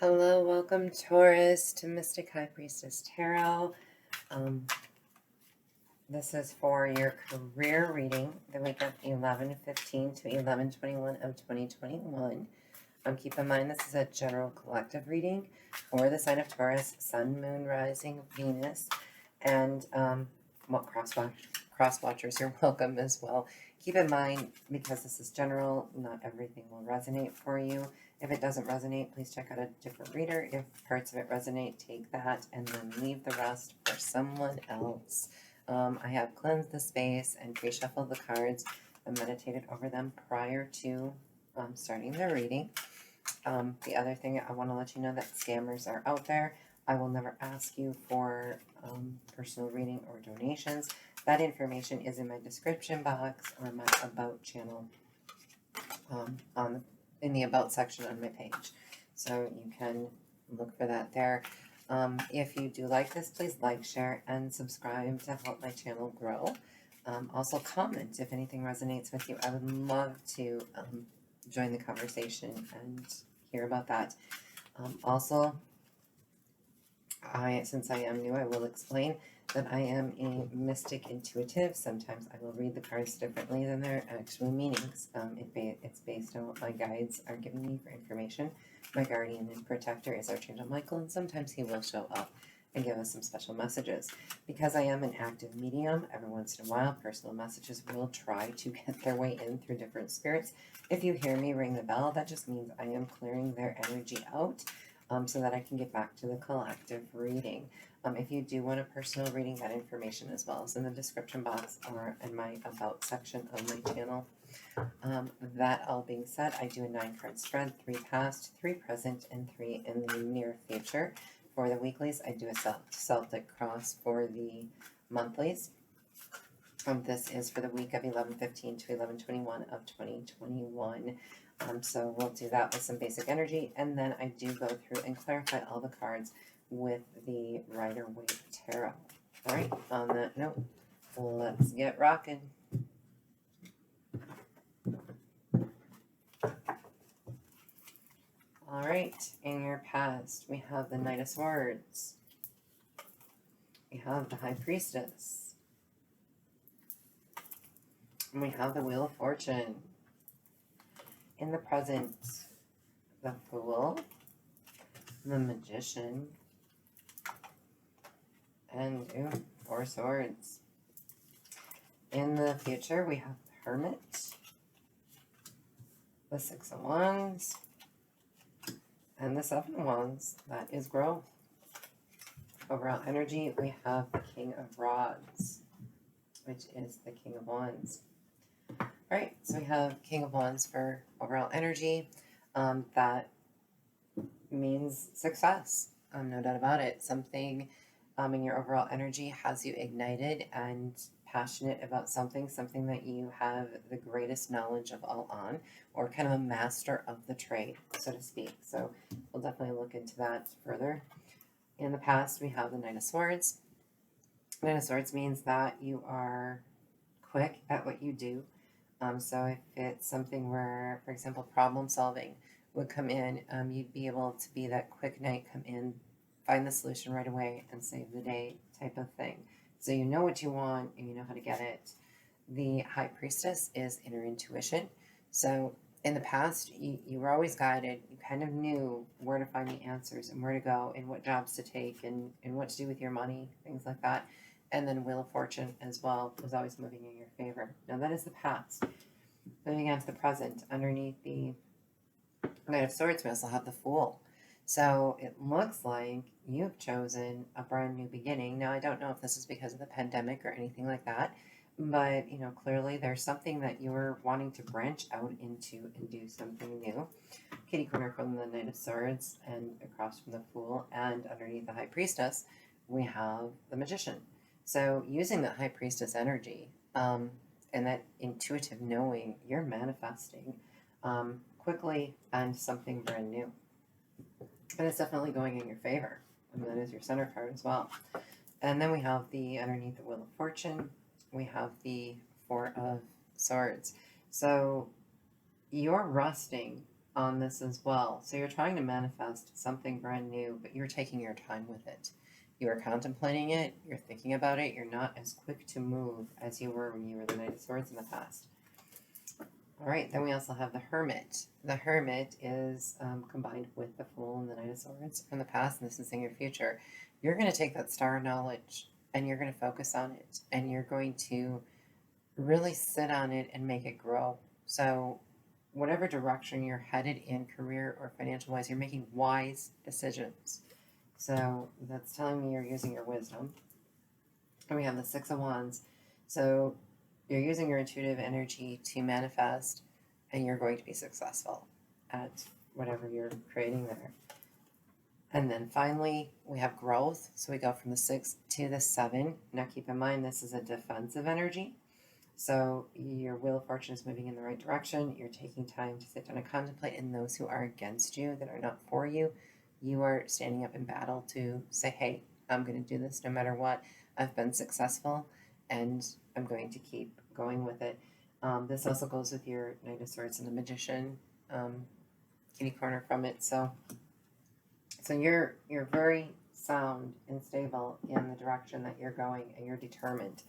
Hello, welcome Taurus to Mystic High Priestess Tarot. This is for your career reading the week of 11/15 to 11/21 of 2021. Keep in mind this is a general collective reading for the sign of Taurus, Sun, Moon, Rising, Venus, and cross watchers, you're welcome as well. Keep in mind, because this is general, not everything will resonate for you. If it doesn't resonate, please check out a different reader. If parts of it resonate, take that and then leave the rest for someone else. I have cleansed the space and pre-shuffled the cards and meditated over them prior to starting the reading. The other thing I want to let you know that scammers are out there. I will never ask you for personal reading or donations. That information is in my description box or my About channel in the About section on my page. So you can look for that there. If you do like this, please like, share, and subscribe to help my channel grow. Also comment if anything resonates with you. I would love to join the conversation and hear about that. Also, since I am new, I will explain that I am a mystic intuitive. Sometimes I will read the cards differently than their actual meanings. It's based on what my guides are giving me for information. My guardian and protector is Archangel Michael, and sometimes he will show up and give us some special messages. Because I am an active medium, every once in a while, personal messages will try to get their way in through different spirits. If you hear me ring the bell, that just means I am clearing their energy out so that I can get back to the collective reading. If you do want a personal reading, that information as well is in the description box or in my About section of my channel. That all being said, I do a 9-card spread, 3 past, 3 present, and 3 in the near future. For the weeklies, I do a Celtic cross for the monthlies. This is for the week of 11/15 to 11/21 of 2021. So we'll do that with some basic energy, and then I do go through and clarify all the cards with the Rider-Waite Tarot. All right, on that note, let's get rocking. All right, in your past, we have the Knight of Swords. We have the High Priestess. And we have the Wheel of Fortune. In the present, the Fool, the Magician, and 4 swords. In the future, we have the Hermit, the 6 of Wands, and the 7 of Wands. That is growth. Overall energy, we have the King of Rods, which is the King of Wands. All right, so we have King of Wands for overall energy. That means success. No doubt about it. Something in your overall energy has you ignited and passionate about something that you have the greatest knowledge of all on, or kind of a master of the trade, so to speak. So we'll definitely look into that further. In the past, we have the Knight of Swords. Knight of Swords means that you are quick at what you do. So if it's something where, for example, problem solving would come in, you'd be able to be that quick knight, come in, find the solution right away, and save the day type of thing. So you know what you want and you know how to get it. The High Priestess is inner intuition. So in the past, you were always guided. You kind of knew where to find the answers and where to go and what jobs to take and what to do with your money, things like that. And then Wheel of Fortune as well was always moving in your favor. Now that is the past. Moving on to the present, underneath the Knight of Swords, we also have the Fool. So it looks like you've chosen a brand new beginning. Now I don't know if this is because of the pandemic or anything like that, but clearly there's something that you're wanting to branch out into and do something new. Kitty corner from the Knight of Swords and across from the Fool, and underneath the High Priestess, we have the Magician. So using that High Priestess energy and that intuitive knowing, you're manifesting quickly and something brand new. And it's definitely going in your favor. And that is your center card as well. And then we have underneath the Wheel of Fortune, we have the 4 of Swords. So you're resting on this as well. So you're trying to manifest something brand new, but you're taking your time with it. You are contemplating it, you're thinking about it, you're not as quick to move as you were when you were the Knight of Swords in the past. All right, then we also have the Hermit. The Hermit is combined with the Fool and the Knight of Swords from the past, and this is in your future. You're going to take that star of knowledge, and you're going to focus on it, and you're going to really sit on it and make it grow. So whatever direction you're headed in career or financial-wise, you're making wise decisions. So that's telling me you're using your wisdom. And we have the Six of Wands. So you're using your intuitive energy to manifest, and you're going to be successful at whatever you're creating there. And then finally, we have growth. So we go from the 6 to the 7. Now keep in mind, this is a defensive energy. So your Wheel of Fortune is moving in the right direction. You're taking time to sit down and contemplate. And those who are against you, that are not for you, you are standing up in battle to say, hey, I'm going to do this no matter what. I've been successful, and I'm going to keep going with it. This also goes with your Knight of Swords and the Magician kitty corner from it. So you're very sound and stable in the direction that you're going, and you're determined.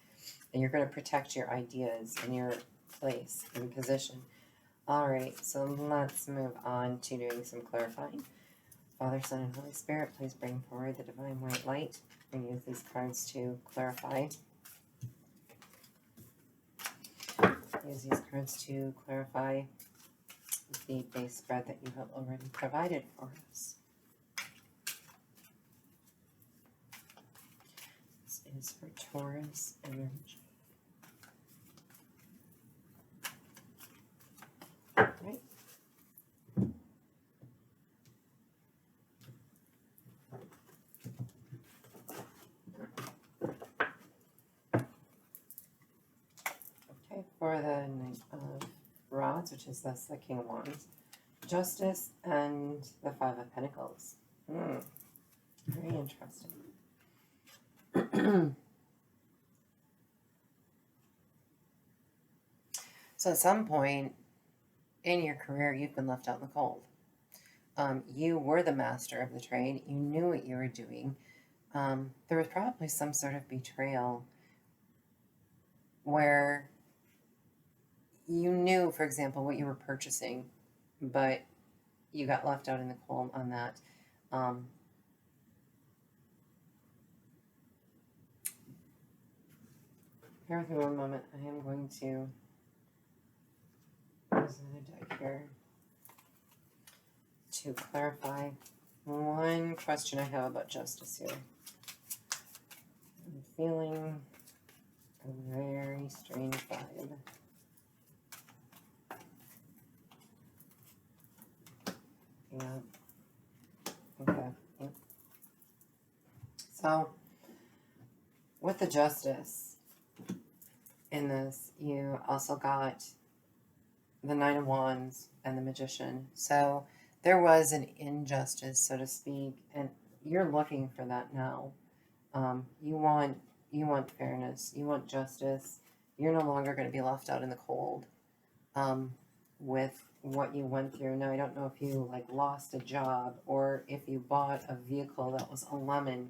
And you're going to protect your ideas and your place and position. All right, so let's move on to doing some clarifying. Father, Son, and Holy Spirit, please bring forward the divine white light and use these cards to clarify. Use these cards to clarify the base spread that you have already provided for us. This is for Taurus energy. Right. Okay, for the Knight of Rods, which is thus the King of Wands, Justice, and the Five of Pentacles. Very interesting. So at some point in your career, you've been left out in the cold. You were the master of the trade. You knew what you were doing. There was probably some sort of betrayal where you knew, for example, what you were purchasing, but you got left out in the cold on that. Bear with me one moment. I am going to use another deck here to clarify one question I have about justice here. I'm feeling a very strange vibe. Yeah. Okay. Yep. So, with the Justice in this, you also got the Nine of Wands and the Magician. So, there was an injustice, so to speak, and you're looking for that now. You want fairness. You want justice. You're no longer going to be left out in the cold with what you went through. Now, I don't know if you lost a job or if you bought a vehicle that was a lemon.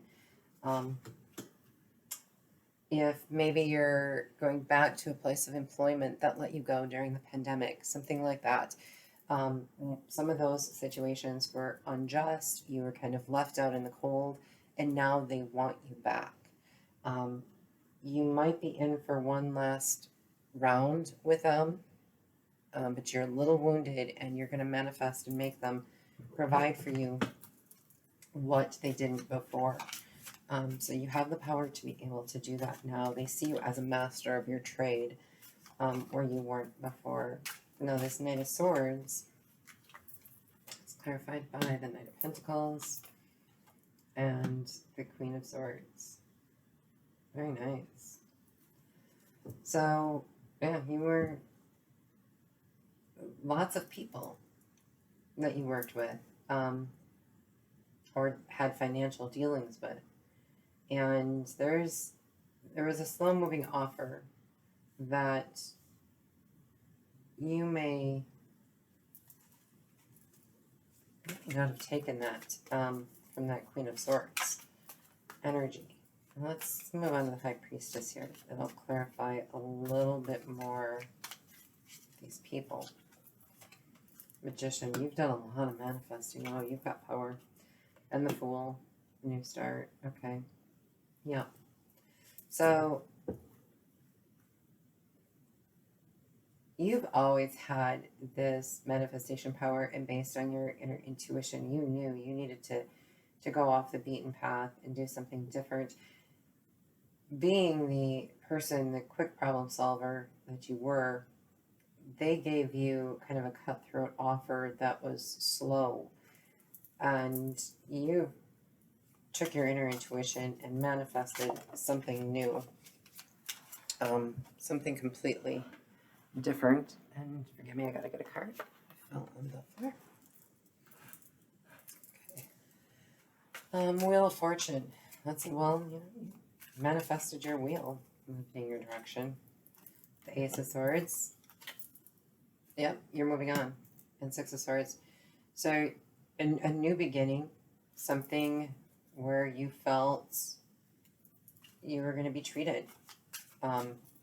If maybe you're going back to a place of employment that let you go during the pandemic, something like that. Some of those situations were unjust. You were kind of left out in the cold, and now they want you back. You might be in for one last round with them, but you're a little wounded, and you're going to manifest and make them provide for you what they didn't before. So you have the power to be able to do that now. They see you as a master of your trade, where you weren't before. Now this Knight of Swords is clarified by the Knight of Pentacles and the Queen of Swords. Very nice. So, yeah, you were lots of people that you worked with or had financial dealings with. And there was a slow-moving offer that you may not have taken that from that Queen of Swords energy. Let's move on to the High Priestess here. It'll clarify a little bit more these people. Magician, you've done a lot of manifesting. Oh, you've got power. And the Fool, new start. Okay. Yeah. So, you've always had this manifestation power, and based on your inner intuition, you knew you needed to go off the beaten path and do something different. Being the person, the quick problem solver that you were, they gave you kind of a cutthroat offer that was slow. And you took your inner intuition and manifested something new. Something completely different. And forgive me, I gotta get a card. I fell on the floor. Okay. Wheel of Fortune. That's, well, you manifested your wheel moving in your direction. The Ace of Swords. Yep, you're moving on. And Six of Swords. So, a new beginning. Something where you felt you were going to be treated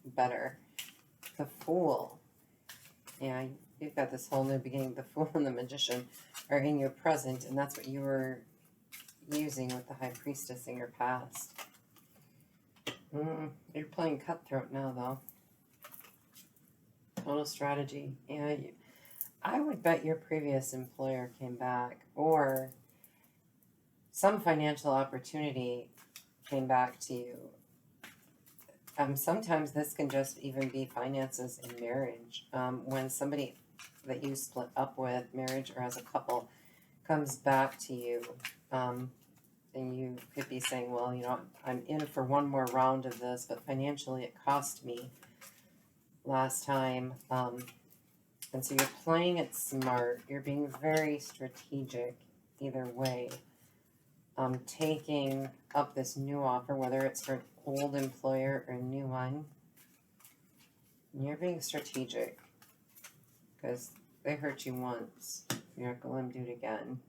better. The Fool. Yeah, you've got this whole new beginning. The Fool and the Magician are in your present, and that's what you were using with the High Priestess in your past. You're playing cutthroat now, though. Total strategy. Yeah, I would bet your previous employer came back, or some financial opportunity came back to you. Sometimes this can just even be finances in marriage. When somebody that you split up with, marriage or as a couple, comes back to you, and you could be saying, well, I'm in for one more round of this, but financially it cost me last time. And so you're playing it smart. You're being very strategic either way. Taking up this new offer, whether it's for an old employer or a new one. And you're being strategic because they hurt you once. You're not going to let them do it again.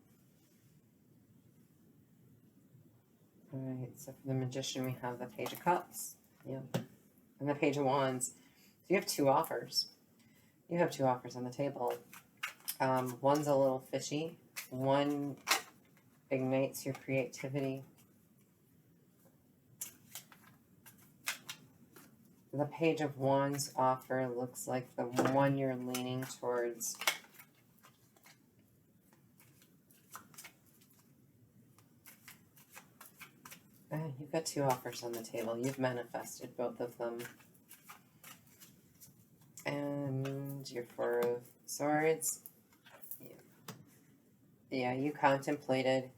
All right, so for the Magician, we have the Page of Cups. Yeah. And the Page of Wands. So you have two offers. You have two offers on the table. One's a little fishy. One ignites your creativity. The Page of Wands offer looks like the one you're leaning towards. You've got two offers on the table. You've manifested both of them. And your Four of Swords. Yeah, you contemplated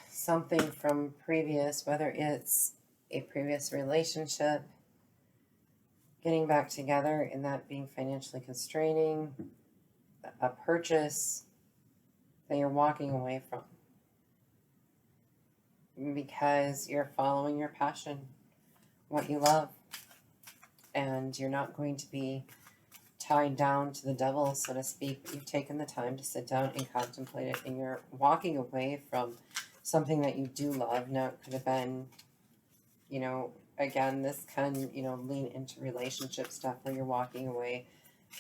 something from previous, whether it's a previous relationship, getting back together and that being financially constraining, a purchase that you're walking away from because you're following your passion, what you love, and you're not going to be tied down to the devil, so to speak, but you've taken the time to sit down and contemplate it, and you're walking away from something that you do love. Now, it could have been, again, this can, lean into relationship stuff where you're walking away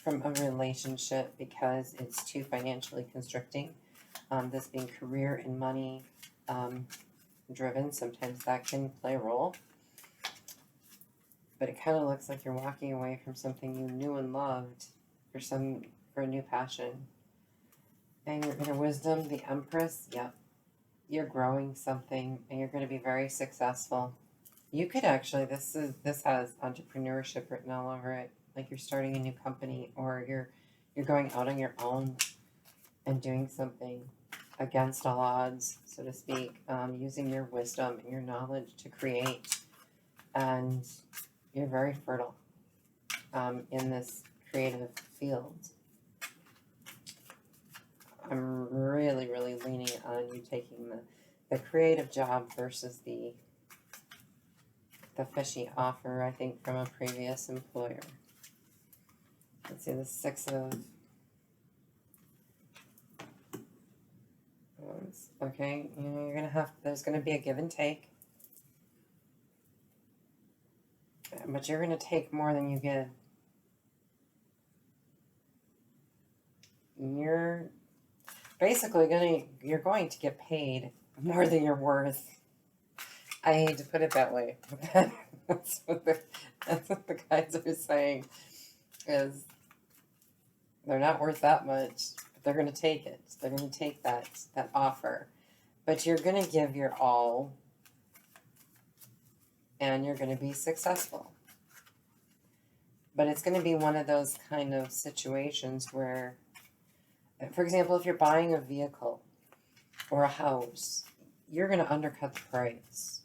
from a relationship because it's too financially constricting. This being career and money driven, sometimes that can play a role. But it kind of looks like you're walking away from something you knew and loved for a new passion. And your inner wisdom, the Empress, yep. You're growing something and you're going to be very successful. You could actually, this has entrepreneurship written all over it. Like you're starting a new company, or you're going out on your own and doing something against all odds, so to speak, using your wisdom and your knowledge to create. And you're very fertile in this creative field. I'm really, really leaning on you taking the creative job versus the fishy offer, I think, from a previous employer. Let's see, the Six of things, okay? You know, you're going to there's going to be a give and take. But you're going to take more than you give. You're basically you're going to get paid more than you're worth. I hate to put it that way. That's what the guys are saying, is they're not worth that much, but they're going to take it. They're going to take that offer. But you're going to give your all, and you're going to be successful. But it's going to be one of those kind of situations where, for example, if you're buying a vehicle or a house, you're going to undercut the price.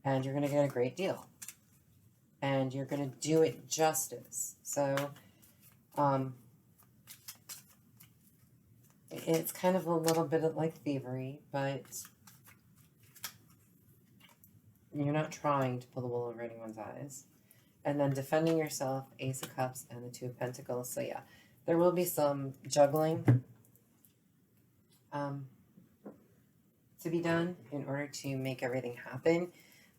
And you're going to get a great deal. And you're going to do it justice. So, it's kind of a little bit of like thievery, but you're not trying to pull the wool over anyone's eyes. And then defending yourself, Ace of Cups and the Two of Pentacles. So yeah, there will be some juggling to be done in order to make everything happen.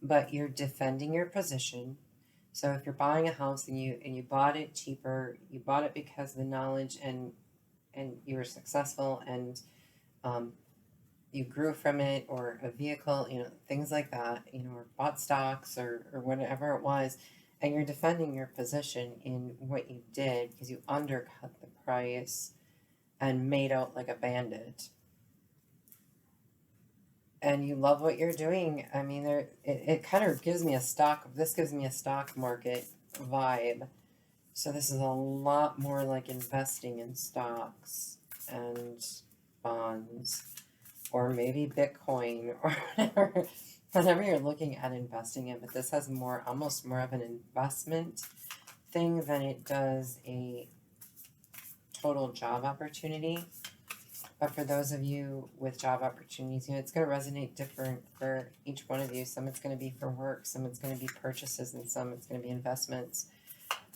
But you're defending your position. So if you're buying a house and you bought it cheaper, you bought it because of the knowledge and you were successful and you grew from it, or a vehicle, you know, things like that, you know, or bought stocks or whatever it was, and you're defending your position in what you did because you undercut the price and made out like a bandit. And you love what you're doing. I mean, it kind of gives me this gives me a stock market vibe. So this is a lot more like investing in stocks and bonds, or maybe Bitcoin, or whatever you're looking at investing in. But this has almost more of an investment thing than it does a total job opportunity. But for those of you with job opportunities, you know, it's going to resonate different for each one of you. Some it's going to be for work, some it's going to be purchases, and some it's going to be investments.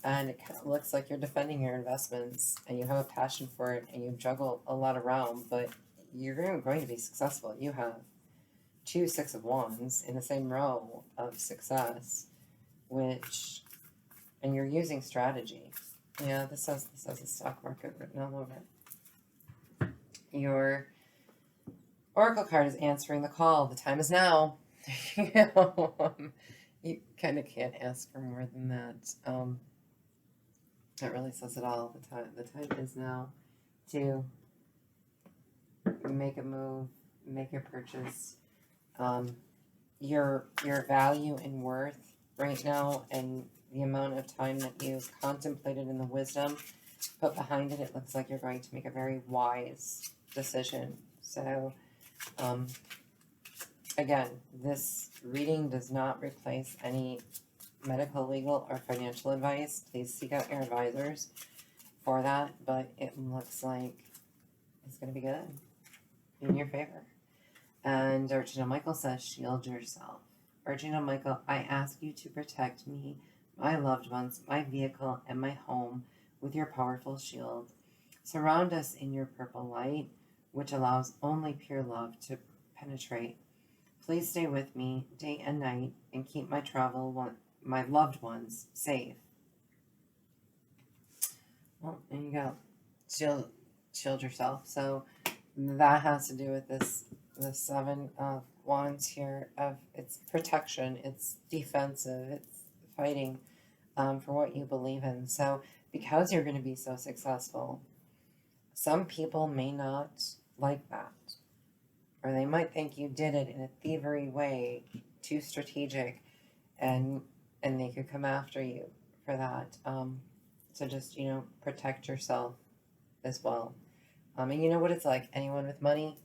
And it kind of looks like you're defending your investments, and you have a passion for it, and you juggle a lot around, but you're going to be successful. You have 2 Six of Wands in the same row of success, and you're using strategy. Yeah, this has the stock market written all over it. Your Oracle card is answering the call. The time is now. You know, you kind of can't ask for more than that. That really says it all. The time is now to make a move, make a purchase. Your value and worth right now, and the amount of time that you've contemplated in the wisdom put behind it, it looks like you're going to make a very wise decision. So, again, this reading does not replace any medical, legal, or financial advice. Please seek out your advisors for that, but it looks like it's going to be good in your favor. And Archangel Michael says, shield yourself. Archangel Michael, I ask you to protect me, my loved ones, my vehicle, and my home with your powerful shield. Surround us in your purple light, which allows only pure love to penetrate. Please stay with me day and night and keep my loved ones safe. Well, there you go. Shield yourself. So that has to do with the 7 of Wands here. It's protection, it's defensive, it's fighting for what you believe in. So because you're going to be so successful, some people may not like that, or they might think you did it in a thievery way, too strategic, and they could come after you for that. So just, you know, protect yourself as well. And you know what it's like. Anyone with money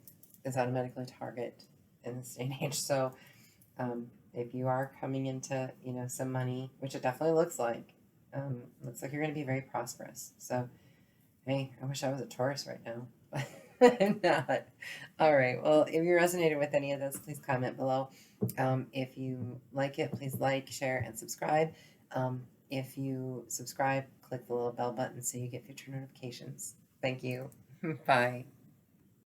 is automatically a target in this day and age. So if you are coming into, you know, some money, which it definitely looks like you're going to be very prosperous. So, hey, I wish I was a Taurus right now. I'm not. All right. Well, if you resonated with any of this, please comment below. If you like it, please like, share, and subscribe. If you subscribe, click the little bell button so you get future notifications. Thank you. Bye.